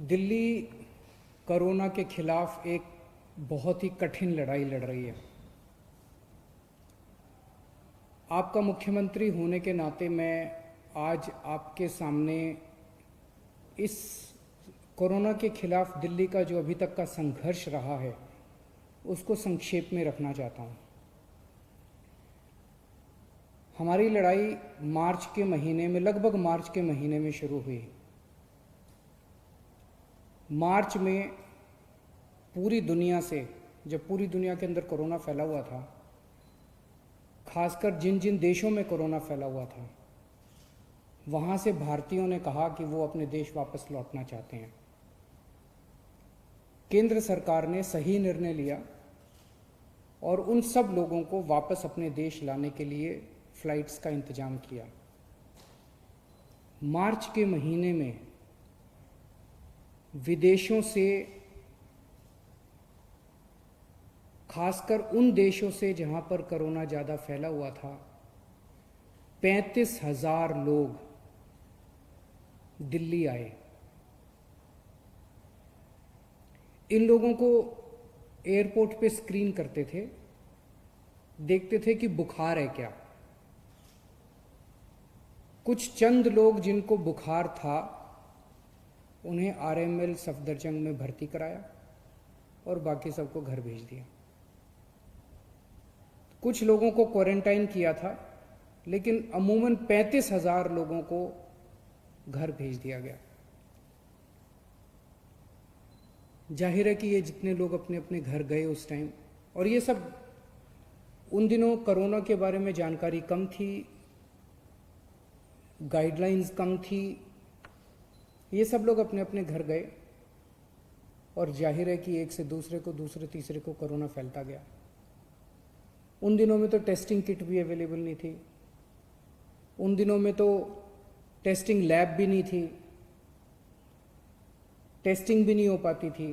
Delhi corona के खिलाफ एक बहुत ही कठिन लड़ाई लड़ रही है। आपका मुख्यमंत्री होने के नाते मैं आज आपके सामने इस कोरोना के खिलाफ दिल्ली का जो अभी तक का संघर्ष रहा है उसको संक्षेप में रखना चाहता हूँ। हमारी लड़ाई मार्च के महीने में, लगभग मार्च के महीने में शुरू हुई। मार्च में पूरी दुनिया से, जब पूरी दुनिया के अंदर कोरोना फैला हुआ था, खासकर जिन जिन देशों में कोरोना फैला हुआ था, वहाँ से भारतीयों ने कहा कि वो अपने देश वापस लौटना चाहते हैं। केंद्र सरकार ने सही निर्णय लिया और उन सब लोगों को वापस अपने देश लाने के लिए फ्लाइट्स का इंतजाम किया। मार्च के महीने में विदेशों से, खासकर उन देशों से जहां पर कोरोना ज़्यादा फैला हुआ था, 35,000 लोग दिल्ली आए। इन लोगों को एयरपोर्ट पे स्क्रीन करते थे, देखते थे कि बुखार है क्या। कुछ चंद लोग जिनको बुखार था उन्हें आरएमएल सफदरजंग में भर्ती कराया और बाकी सबको घर भेज दिया। कुछ लोगों को क्वारंटाइन किया था, लेकिन अमूमन 35,000 लोगों को घर भेज दिया गया। जाहिर है कि ये जितने लोग अपने अपने घर गए उस टाइम, और ये सब उन दिनों कोरोना के बारे में जानकारी कम थी, गाइडलाइंस कम थी, ये सब लोग अपने अपने घर गए और जाहिर है कि एक से दूसरे को, दूसरे तीसरे को कोरोना फैलता गया। उन दिनों में तो टेस्टिंग किट भी अवेलेबल नहीं थी, उन दिनों में तो टेस्टिंग लैब भी नहीं थी, टेस्टिंग भी नहीं हो पाती थी।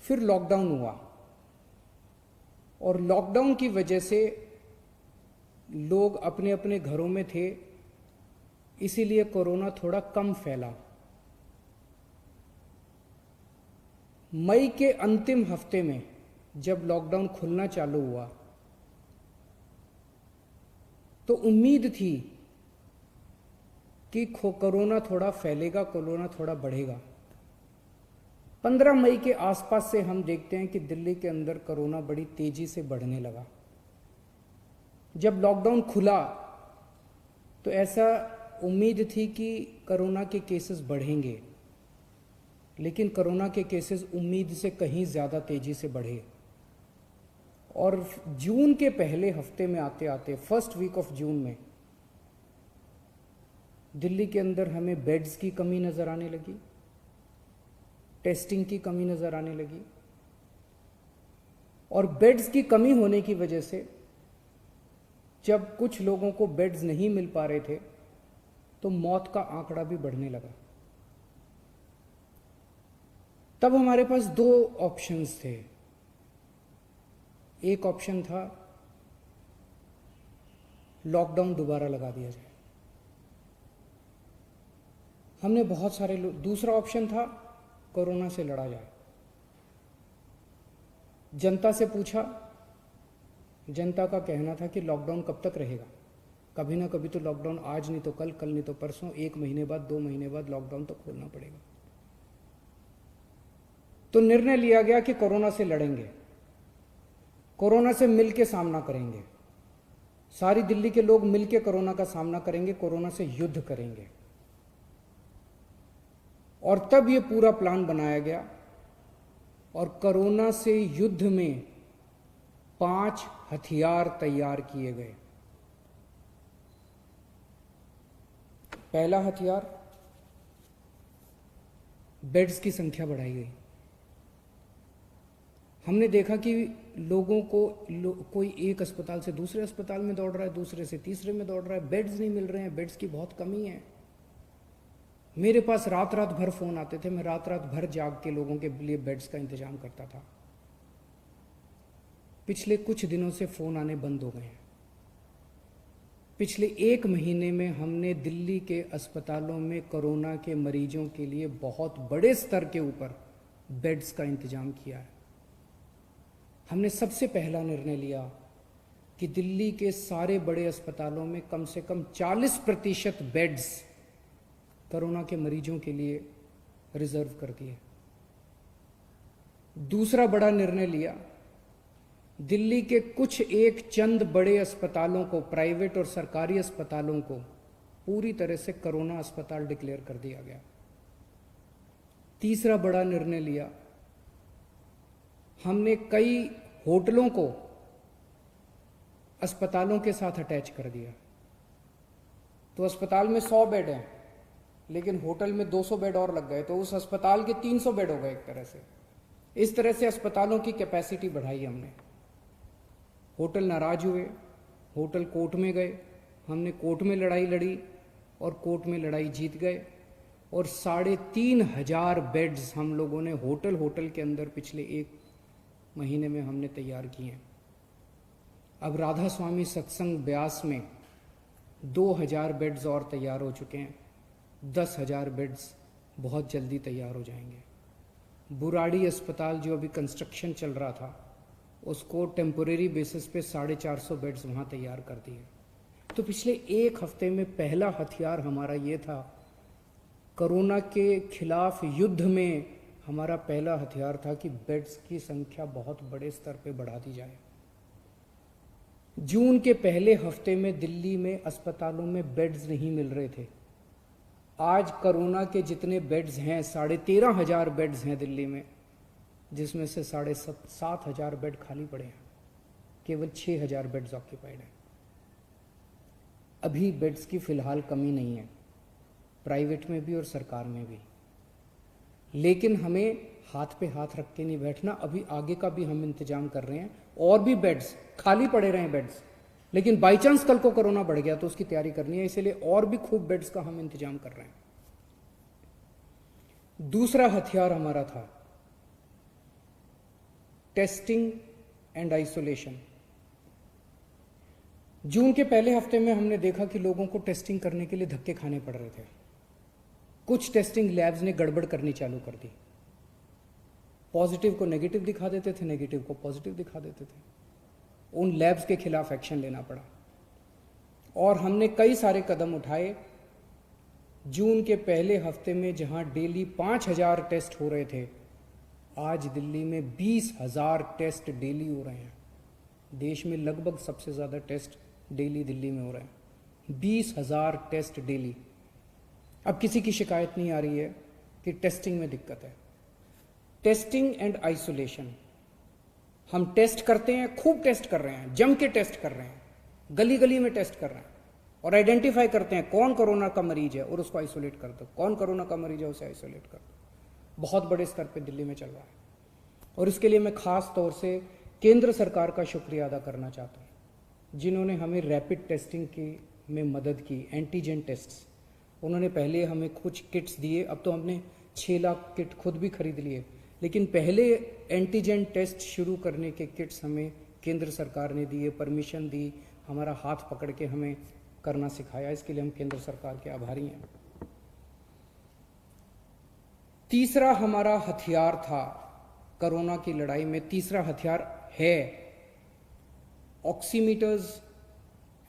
फिर लॉकडाउन हुआ और लॉकडाउन की वजह से लोग अपने अपने घरों में थे, इसीलिए कोरोना थोड़ा कम फैला। मई के अंतिम हफ्ते में जब लॉकडाउन खुलना चालू हुआ तो उम्मीद थी कि कोरोना थोड़ा फैलेगा, कोरोना थोड़ा बढ़ेगा। 15 मई के आसपास से हम देखते हैं कि दिल्ली के अंदर कोरोना बड़ी तेजी से बढ़ने लगा। जब लॉकडाउन खुला तो ऐसा उम्मीद थी कि कोरोना के केसेस बढ़ेंगे, लेकिन कोरोना के केसेस उम्मीद से कहीं ज़्यादा तेजी से बढ़े और जून के पहले हफ्ते में आते आते, फर्स्ट वीक ऑफ जून में, दिल्ली के अंदर हमें बेड्स की कमी नज़र आने लगी, टेस्टिंग की कमी नज़र आने लगी। और बेड्स की कमी होने की वजह से जब कुछ लोगों को बेड्स नहीं मिल पा रहे थे तो मौत का आंकड़ा भी बढ़ने लगा। तब हमारे पास 2 ऑप्शंस थे। एक ऑप्शन था लॉकडाउन दोबारा लगा दिया जाए, हमने बहुत सारे लोग। दूसरा ऑप्शन था कोरोना से लड़ा जाए। जनता से पूछा, जनता का कहना था कि लॉकडाउन कब तक रहेगा, कभी ना कभी तो लॉकडाउन, आज नहीं तो कल, कल नहीं तो परसों, 1 महीने बाद, 2 महीने बाद लॉकडाउन तो खोलना पड़ेगा। तो निर्णय लिया गया कि कोरोना से लड़ेंगे, कोरोना से मिलकर सामना करेंगे, सारी दिल्ली के लोग मिलकर कोरोना का सामना करेंगे, कोरोना से युद्ध करेंगे। और तब ये पूरा प्लान बनाया गया और कोरोना से युद्ध में 5 हथियार तैयार किए गए। पहला हथियार, बेड्स की संख्या बढ़ाई गई। हमने देखा कि लोगों को कोई एक अस्पताल से दूसरे अस्पताल में दौड़ रहा है, दूसरे से तीसरे में दौड़ रहा है, बेड्स नहीं मिल रहे हैं, बेड्स की बहुत कमी है। मेरे पास रात रात भर फोन आते थे, मैं रात रात भर जाग के लोगों के लिए बेड्स का इंतजाम करता था। पिछले कुछ दिनों से फोन आने बंद हो गए हैं। पिछले 1 महीने में हमने दिल्ली के अस्पतालों में कोरोना के मरीजों के लिए बहुत बड़े स्तर के ऊपर बेड्स का इंतजाम किया है। हमने सबसे पहला निर्णय लिया कि दिल्ली के सारे बड़े अस्पतालों में कम से कम 40% बेड्स कोरोना के मरीजों के लिए रिजर्व कर दिए। दूसरा बड़ा निर्णय लिया, दिल्ली के कुछ एक चंद बड़े अस्पतालों को, प्राइवेट और सरकारी अस्पतालों को पूरी तरह से कोरोना अस्पताल डिक्लेयर कर दिया गया। तीसरा बड़ा निर्णय लिया, हमने कई होटलों को अस्पतालों के साथ अटैच कर दिया। तो अस्पताल में 100 बेड हैं, लेकिन होटल में 200 बेड और लग गए, तो उस अस्पताल के 300 बेड हो गए एक तरह से। इस तरह से अस्पतालों की कैपेसिटी बढ़ाई हमने। होटल नाराज हुए, होटल कोर्ट में गए, हमने कोर्ट में लड़ाई लड़ी और कोर्ट में लड़ाई जीत गए और 3,500 बेड्स हम लोगों ने होटल के अंदर पिछले 1 महीने में हमने तैयार किए हैं। अब राधा स्वामी सत्संग ब्यास में 2,000 बेड्स और तैयार हो चुके हैं। 10,000 बेड्स बहुत जल्दी तैयार हो जाएंगे। बुराड़ी अस्पताल जो अभी कंस्ट्रक्शन चल रहा था, उसको टेम्पोरेरी बेसिस पे 450 बेड्स वहाँ तैयार कर दिए। तो पिछले 1 हफ्ते में पहला हथियार हमारा ये था, कोरोना के खिलाफ युद्ध में हमारा पहला हथियार था कि बेड्स की संख्या बहुत बड़े स्तर पे बढ़ा दी जाए। जून के पहले हफ्ते में दिल्ली में अस्पतालों में बेड्स नहीं मिल रहे थे। आज कोरोना के जितने बेड्स हैं, 13,500 बेड्स हैं दिल्ली में, जिसमें से 7,500 बेड खाली पड़े हैं। केवल 6,000 बेड्स ऑक्यूपाइड हैं। अभी बेड्स की फिलहाल कमी नहीं है, प्राइवेट में भी और सरकार में भी। लेकिन हमें हाथ पे हाथ रख के नहीं बैठना। अभी आगे का भी हम इंतजाम कर रहे हैं, और भी बेड्स खाली पड़े रहे बेड्स, लेकिन बाई चांस कल को कोरोना बढ़ गया तो उसकी तैयारी करनी है, इसलिए और भी खूब बेड्स का हम इंतजाम कर रहे हैं। दूसरा हथियार हमारा था टेस्टिंग एंड आइसोलेशन। जून के पहले हफ्ते में हमने देखा कि लोगों को टेस्टिंग करने के लिए धक्के खाने पड़ रहे थे। कुछ टेस्टिंग लैब्स ने गड़बड़ करनी चालू कर दी। पॉजिटिव को नेगेटिव दिखा देते थे, नेगेटिव को पॉजिटिव दिखा देते थे। उन लैब्स के खिलाफ एक्शन लेना पड़ा और हमने कई सारे कदम उठाए। जून के पहले हफ्ते में जहां डेली 5,000 टेस्ट हो रहे थे, आज दिल्ली में 20,000 टेस्ट डेली हो रहे हैं। देश में लगभग सबसे ज़्यादा टेस्ट डेली दिल्ली में हो रहे हैं। 20,000 टेस्ट डेली। अब किसी की शिकायत नहीं आ रही है कि टेस्टिंग में दिक्कत है। टेस्टिंग एंड आइसोलेशन, हम टेस्ट करते हैं, खूब टेस्ट कर रहे हैं, जम के टेस्ट कर रहे हैं, गली गली में टेस्ट कर रहे हैं और आइडेंटिफाई करते हैं कौन कोरोना का मरीज है और उसको आइसोलेट कर दो, कौन कोरोना का मरीज है उसे आइसोलेट कर दो। बहुत बड़े स्तर पे दिल्ली में चल रहा है और इसके लिए मैं खास तौर से केंद्र सरकार का शुक्रिया अदा करना चाहता हूँ, जिन्होंने हमें रैपिड टेस्टिंग की में मदद की। एंटीजन टेस्ट्स, उन्होंने पहले हमें कुछ किट्स दिए, अब तो हमने 6 लाख किट खुद भी खरीद लिए, लेकिन पहले एंटीजन टेस्ट शुरू करने के किट्स हमें केंद्र सरकार ने दिए, परमिशन दी, हमारा हाथ पकड़ के हमें करना सिखाया। इसके लिए हम केंद्र सरकार के आभारी हैं। तीसरा हमारा हथियार था कोरोना की लड़ाई में, तीसरा हथियार है oximeters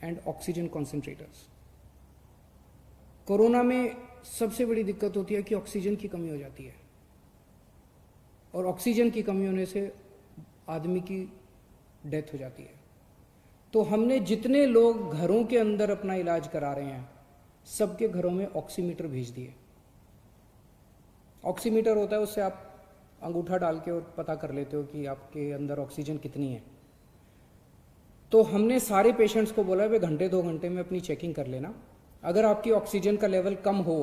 and oxygen concentrators. Corona में सबसे बड़ी दिक्कत होती है कि ऑक्सीजन की कमी हो जाती है और ऑक्सीजन की कमी होने से आदमी की डेथ हो जाती है। तो हमने जितने लोग घरों के अंदर अपना इलाज करा रहे हैं, सबके घरों में ऑक्सीमीटर भेज दिए। ऑक्सीमीटर होता है, उससे आप अंगूठा डाल के और पता कर लेते हो कि आपके अंदर ऑक्सीजन कितनी है। तो हमने सारे पेशेंट्स को बोला, वे घंटे 2 घंटे में अपनी चेकिंग कर लेना, अगर आपकी ऑक्सीजन का लेवल कम हो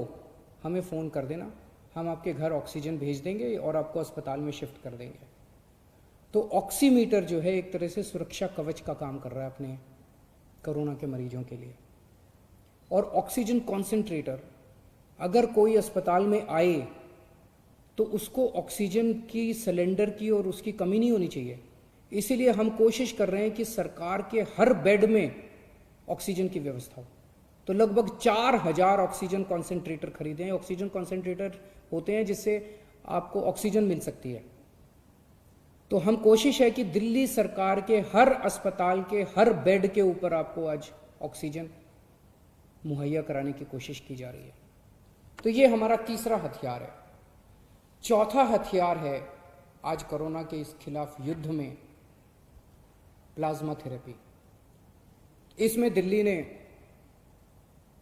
हमें फ़ोन कर देना, हम आपके घर ऑक्सीजन भेज देंगे और आपको अस्पताल में शिफ्ट कर देंगे। तो ऑक्सीमीटर जो है एक तरह से सुरक्षा कवच का काम कर रहा है अपने कोरोना के मरीजों के लिए। और ऑक्सीजन कॉन्सेंट्रेटर, अगर कोई अस्पताल में आए तो उसको ऑक्सीजन की सिलेंडर की और उसकी कमी नहीं होनी चाहिए। इसीलिए हम कोशिश कर रहे हैं कि सरकार के हर बेड में ऑक्सीजन की व्यवस्था हो। तो लगभग 4000 ऑक्सीजन कॉन्सेंट्रेटर खरीदे हैं। ऑक्सीजन कॉन्सेंट्रेटर होते हैं जिससे आपको ऑक्सीजन मिल सकती है। तो हम कोशिश है कि दिल्ली सरकार के हर अस्पताल के हर बेड के ऊपर आपको आज ऑक्सीजन मुहैया कराने की कोशिश की जा रही है। तो ये हमारा तीसरा हथियार है। चौथा हथियार है आज कोरोना के इस खिलाफ युद्ध में प्लाज्मा थेरेपी। इसमें दिल्ली ने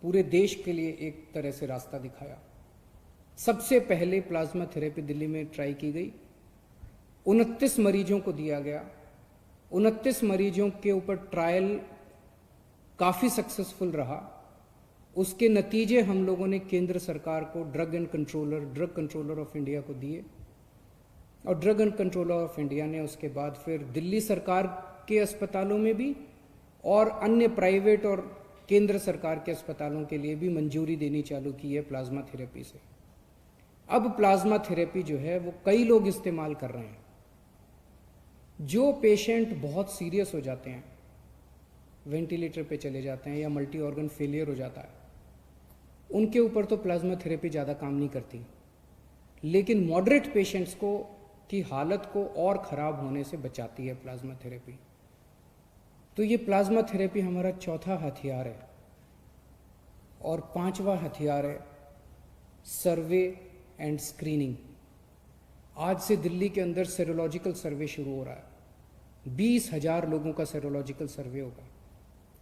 पूरे देश के लिए एक तरह से रास्ता दिखाया। सबसे पहले प्लाज्मा थेरेपी दिल्ली में ट्राई की गई, 29 मरीजों को दिया गया। 29 मरीजों के ऊपर ट्रायल काफी सक्सेसफुल रहा। उसके नतीजे हम लोगों ने केंद्र सरकार को ड्रग कंट्रोलर ऑफ इंडिया को दिए, और drug and controller of India ने उसके बाद फिर दिल्ली सरकार के अस्पतालों में भी और अन्य प्राइवेट और केंद्र सरकार के अस्पतालों के लिए भी मंजूरी देनी चालू की है प्लाज्मा थेरेपी से। अब प्लाज्मा थेरेपी जो है वो कई लोग इस्तेमाल कर रहे हैं। जो पेशेंट बहुत सीरियस हो जाते हैं, वेंटिलेटर पे चले जाते हैं या मल्टी ऑर्गन फेलियर हो जाता है, उनके ऊपर तो प्लाज्मा थेरेपी ज़्यादा काम नहीं करती, लेकिन मॉडरेट पेशेंट्स को की हालत को और ख़राब होने से बचाती है प्लाज्मा थेरेपी। तो ये प्लाज्मा थेरेपी हमारा चौथा हथियार है। और पांचवा हथियार है सर्वे एंड स्क्रीनिंग। आज से दिल्ली के अंदर सेरोलॉजिकल सर्वे शुरू हो रहा है। 20,000 लोगों का सेरोलॉजिकल सर्वे होगा।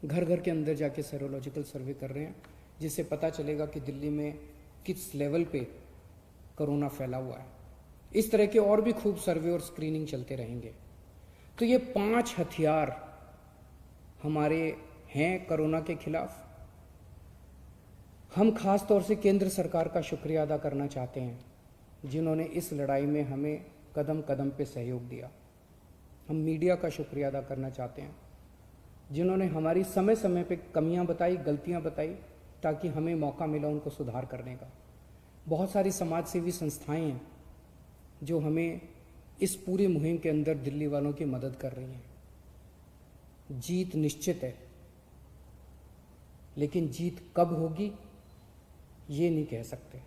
घर घर के अंदर जाके सेरोलॉजिकल सर्वे कर रहे हैं, जिससे पता चलेगा कि दिल्ली में किस लेवल पे कोरोना फैला हुआ है। इस तरह के और भी खूब सर्वे और स्क्रीनिंग चलते रहेंगे। तो ये 5 हथियार हमारे हैं कोरोना के खिलाफ। हम खास तौर से केंद्र सरकार का शुक्रिया अदा करना चाहते हैं, जिन्होंने इस लड़ाई में हमें कदम कदम पे सहयोग दिया। हम मीडिया का शुक्रिया अदा करना चाहते हैं, जिन्होंने हमारी समय समय पे कमियां बताई, गलतियां बताई, ताकि हमें मौका मिला उनको सुधार करने का। बहुत सारी समाज सेवी संस्थाएं हैं जो हमें इस पूरी मुहिम के अंदर दिल्ली वालों की मदद कर रही हैं। जीत निश्चित है, लेकिन जीत कब होगी ये नहीं कह सकते।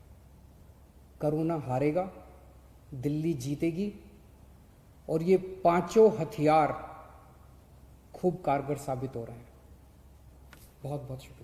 कोरोना हारेगा, दिल्ली जीतेगी, और ये 5 हथियार खूब कारगर साबित हो रहे हैं। बहुत बहुत शुक्रिया।